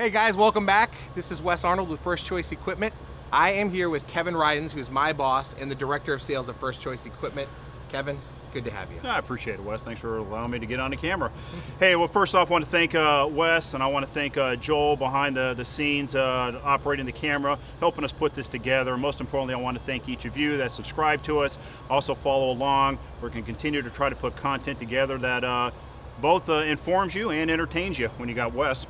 Hey guys, welcome back. This is Wes Arnold with First Choice Equipment. I am here with Kevin Rydens, who's my boss and the Director of Sales of First Choice Equipment. Kevin, good to have you. I appreciate it, Wes. Thanks for allowing me to get on the camera. Hey, well, first off, I want to thank Wes, and I want to thank Joel behind the scenes, operating the camera, helping us put this together. Most importantly, I want to thank each of you that subscribe to us, also follow along. We can continue to try to put content together that both informs you and entertains you when you got Wes.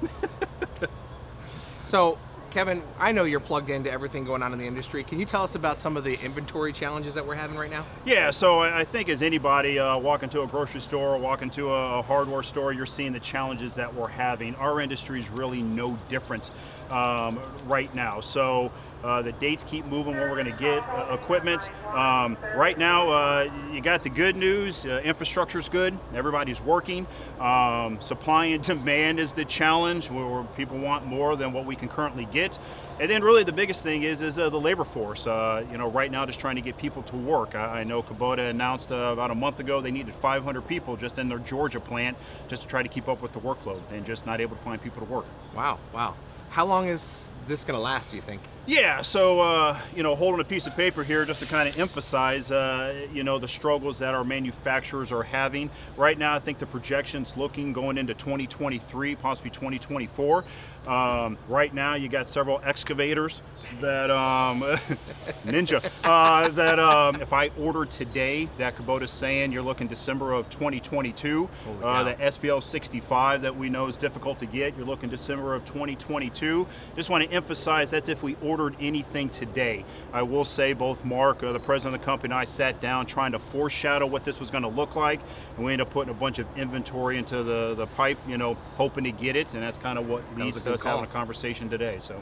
So, Kevin, I know you're plugged into everything going on in the industry. Can you tell us about some of the inventory challenges that we're having right now? Yeah, so I think as anybody walking to a grocery store, walking to a hardware store, you're seeing the challenges that we're having. Our industry is really no different right now. So the dates keep moving when we're going to get equipment. Right now, you got the good news. Infrastructure's good. Everybody's working. Supply and demand is the challenge, where people want more than what we can currently get. And then really the biggest thing is the labor force. Right now, just trying to get people to work. I know Kubota announced about a month ago they needed 500 people just in their Georgia plant just to try to keep up with the workload, and just not able to find people to work. Wow. How long is this going to last, do you think? Yeah, so, holding a piece of paper here just to kind of emphasize, the struggles that our manufacturers are having. Right now, I think the projection's looking going into 2023, possibly 2024. Right now, you got several excavators that, Ninja, that if I order today, that Kubota's saying you're looking December of 2022. The SVL 65 that we know is difficult to get, you're looking December of 2022. Just want to emphasize that's if we ordered anything today. I will say both Mark, the president of the company, and I sat down trying to foreshadow what this was going to look like, and we ended up putting a bunch of inventory into the pipe, hoping to get it, and that's kind of what leads to us having a conversation today. So,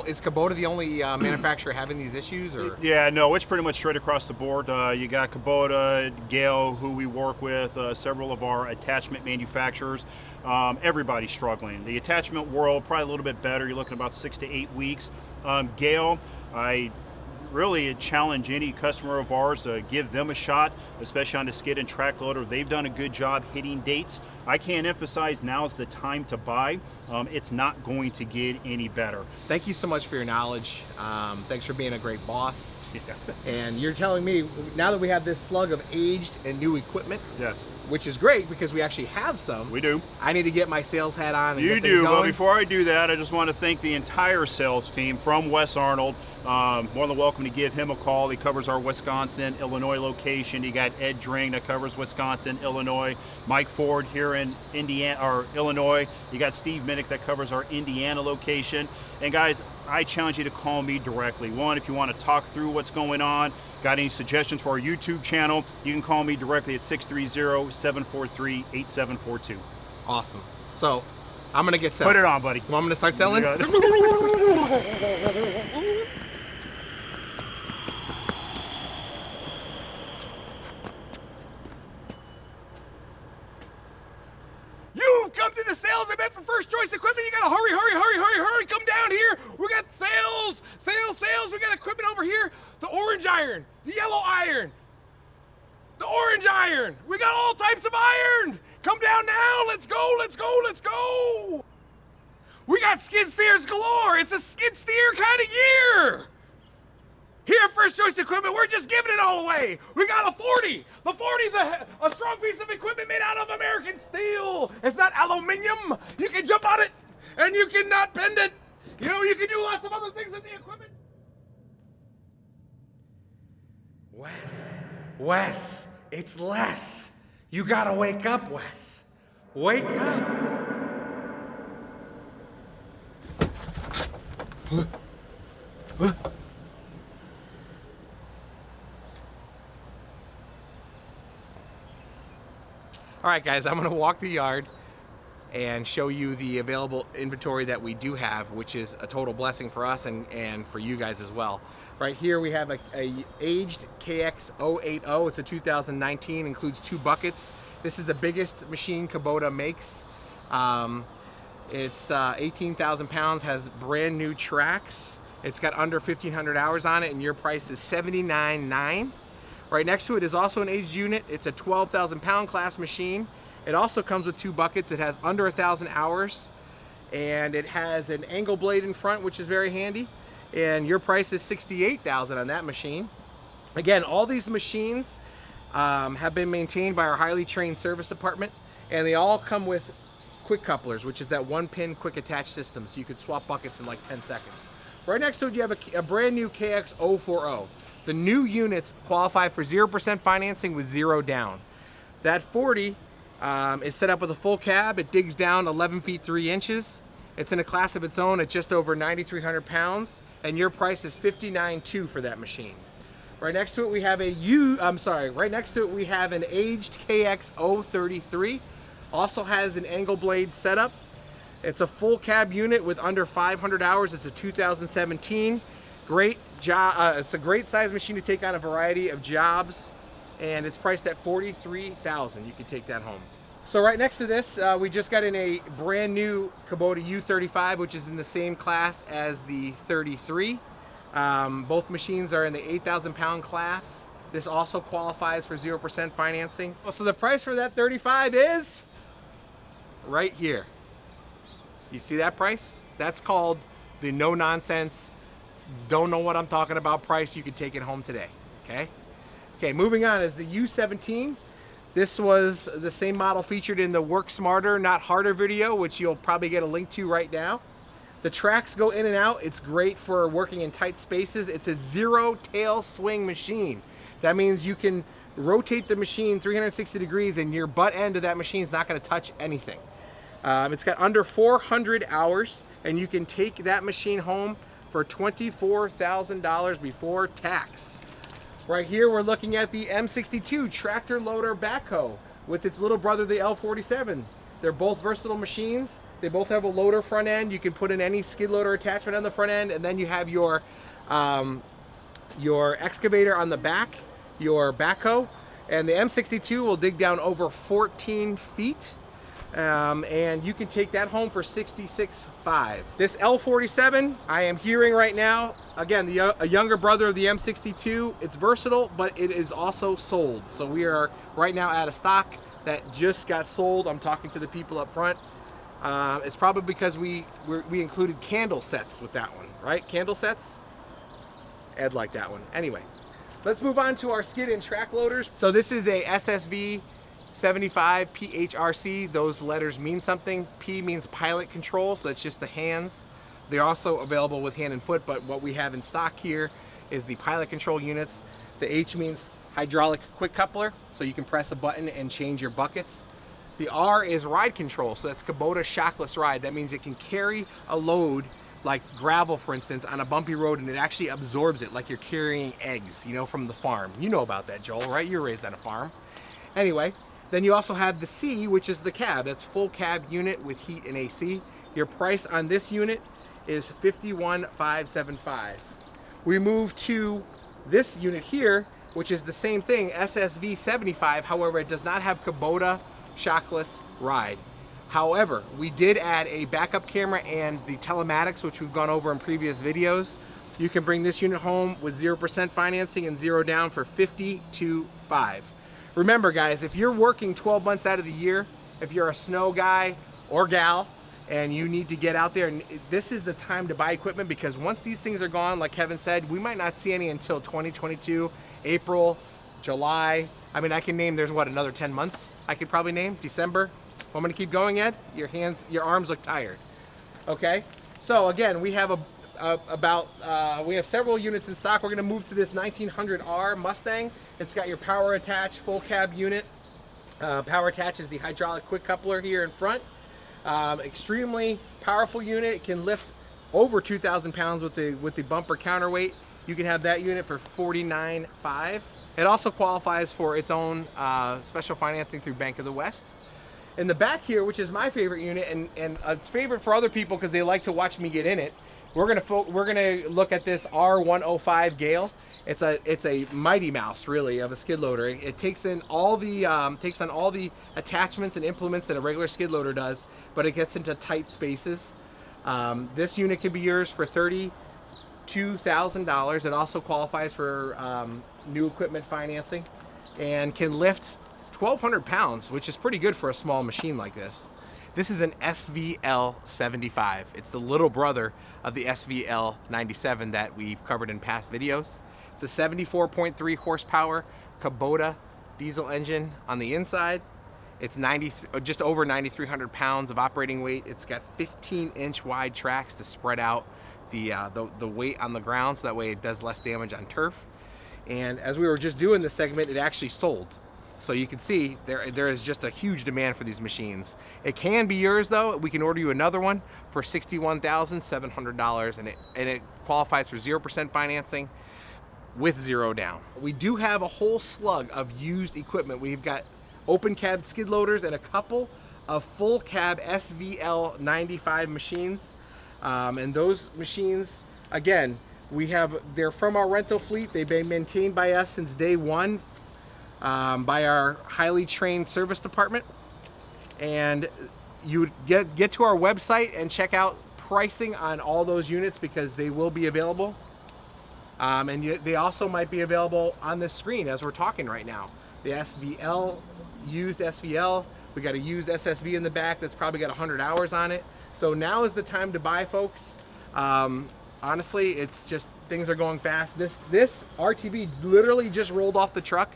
is Kubota the only manufacturer having these issues, or? Yeah, no, it's pretty much straight across the board. You got Kubota, Gale, who we work with, several of our attachment manufacturers. Everybody's struggling. The attachment world, probably a little bit better. You're looking about 6 to 8 weeks. Gale, I really challenge any customer of ours to give them a shot, especially on the skid and track loader. They've done a good job hitting dates. I can't emphasize now's the time to buy. It's not going to get any better. Thank you so much for your knowledge. Thanks for being a great boss. Yeah. And you're telling me, now that we have this slug of aged and new equipment, yes, which is great because we actually have some. We do. I need to get my sales hat on and you get do, things going. but before I do that, I just want to thank the entire sales team from Wes Arnold. More than welcome to give him a call. He covers our Wisconsin, Illinois location. You got Ed Dring that covers Wisconsin, Illinois. Mike Ford here in Indiana or Illinois. You got Steve Minnick that covers our Indiana location. And guys, I challenge you to call me directly. One, if you want to talk through what's going on, got any suggestions for our YouTube channel, you can call me directly at 630-743-8742. Awesome. So, I'm going to get set. Put it on, buddy. Well, I'm going to start selling? You've come to the sales event for First Choice Equipment. You got to hurry. Come down here. We got sales. We got equipment over here. The orange iron, the yellow iron, the orange iron. We got all types of iron. Come down now. Let's go. We got skid steers galore. It's a skid steer kind of year. Here at First Choice Equipment, we're just giving it all away. We got a 40. The 40's a strong piece of equipment made out of American steel. It's not aluminum. You can jump on it, and you cannot bend it. You can do lots of other things with the equipment. Wes, it's less. You gotta wake up, Wes. Wake up. All right, guys, I'm gonna walk the yard and show you the available inventory that we do have, which is a total blessing for us and for you guys as well. Right here we have a aged KX080. It's a 2019, includes 2 buckets. This is the biggest machine Kubota makes. It's 18,000 pounds, has brand new tracks. It's got under 1,500 hours on it, and your price is $79,900. Right next to it is also an aged unit. It's a 12,000 pound class machine. It also comes with 2 buckets. It has under 1,000 hours, and it has an angle blade in front, which is very handy. And your price is $68,000 on that machine. Again, all these machines have been maintained by our highly trained service department, and they all come with quick couplers, which is that 1-pin quick attach system, so you could swap buckets in like 10 seconds. Right next to it, you have a brand new KX040. The new units qualify for 0% financing with 0 down. That 40 is set up with a full cab. It digs down 11 feet 3 inches. It's in a class of its own at just over 9,300 pounds, and your price is $59,200 for that machine. Right next to it, we have right next to it, we have an aged KX033. Also has an angle blade setup. It's a full cab unit with under 500 hours. It's a 2017. Great job. It's a great size machine to take on a variety of jobs, and it's priced at $43,000. You can take that home. So right next to this, we just got in a brand new Kubota U35, which is in the same class as the 33. Both machines are in the 8,000 pound class. This also qualifies for 0% financing. So the price for that 35 is right here. You see that price? That's called the no nonsense, don't know what I'm talking about price. You can take it home today, okay? Okay, moving on is the U17. This was the same model featured in the Work Smarter, Not Harder video, which you'll probably get a link to right now. The tracks go in and out. It's great for working in tight spaces. It's a 0 tail swing machine. That means you can rotate the machine 360 degrees and your butt end of that machine is not going to touch anything. It's got under 400 hours, and you can take that machine home for $24,000 before tax. Right here, we're looking at the M62 tractor loader backhoe with its little brother, the L47. They're both versatile machines. They both have a loader front end. You can put in any skid loader attachment on the front end, and then you have your excavator on the back, your backhoe. And the M62 will dig down over 14 feet. And you can take that home for $66,500. This L47, I am hearing right now, again, a younger brother of the M62. It's versatile, but it is also sold. So we are right now out of stock. That just got sold. I'm talking to the people up front. It's probably because we included candle sets with that one, right? Candle sets? Ed liked that one. Anyway, let's move on to our skid and track loaders. So this is a SSV 75 PHRC. Those letters mean something. P means pilot control, so it's just the hands. They're also available with hand and foot, but what we have in stock here is the pilot control units. The H means hydraulic quick coupler, so you can press a button and change your buckets. The R is ride control, so that's Kubota shockless ride. That means it can carry a load like gravel, for instance, on a bumpy road, and it actually absorbs it like you're carrying eggs, you know, from the farm. You know about that, Joel, right? You're raised on a farm. Anyway, then you also have the C, which is the cab. That's full cab unit with heat and AC. Your price on this unit is $51,575. We move to this unit here, which is the same thing, SSV 75. However, it does not have Kubota shockless ride. However, we did add a backup camera and the telematics, which we've gone over in previous videos. You can bring this unit home with 0% financing and 0 down for $52,500. Remember, guys, if you're working 12 months out of the year, if you're a snow guy or gal and you need to get out there, and this is the time to buy equipment, because once these things are gone, like Kevin said, we might not see any until 2022, April, July. I mean, I can name, there's what, another 10 months I could probably name, December. Want me to keep going, Ed? Your arms look tired. Okay, so again, we have we have several units in stock. We're going to move to this 1900R Mustang. It's got your power attach full cab unit. Power attach is the hydraulic quick coupler here in front. Extremely powerful unit. It can lift over 2,000 pounds with the bumper counterweight. You can have that unit for $49,500. It also qualifies for its own special financing through Bank of the West. In the back here, which is my favorite unit, and it's favorite for other people because they like to watch me get in it, we're gonna look at this R105 Gale. It's a mighty mouse, really, of a skid loader. It takes on all the attachments and implements that a regular skid loader does, but it gets into tight spaces. This unit could be yours for $32,000. It also qualifies for new equipment financing and can lift 1,200 pounds, which is pretty good for a small machine like this. This is an SVL 75. It's the little brother of the SVL 97 that we've covered in past videos. It's a 74.3 horsepower Kubota diesel engine on the inside. It's just over 9,300 pounds of operating weight. It's got 15-inch wide tracks to spread out the weight on the ground, so that way it does less damage on turf. And as we were just doing this segment, it actually sold. So you can see there is just a huge demand for these machines. It can be yours though. We can order you another one for $61,700, and it qualifies for 0% financing with 0 down. We do have a whole slug of used equipment. We've got open cab skid loaders and a couple of full cab SVL 95 machines. And those machines, again, they're from our rental fleet. They've been maintained by us since day one, by our highly trained service department. And you would get to our website and check out pricing on all those units, because they will be available. And they also might be available on this screen as we're talking right now. The SVL, used SVL, we got a used SSV in the back that's probably got 100 hours on it. So now is the time to buy, folks. Honestly, it's just, things are going fast. This RTV literally just rolled off the truck,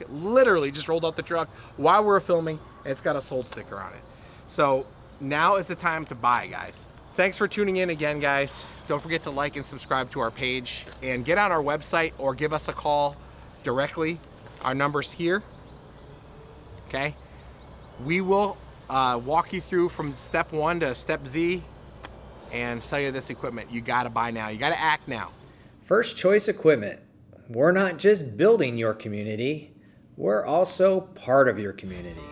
while we're filming, and it's got a sold sticker on it. So now is the time to buy, guys. Thanks for tuning in again, guys. Don't forget to like and subscribe to our page, and get on our website or give us a call directly. Our number's here, okay? We will walk you through from step 1 to step Z and sell you this equipment. You gotta buy now, you gotta act now. First Choice Equipment. We're not just building your community, we're also part of your community.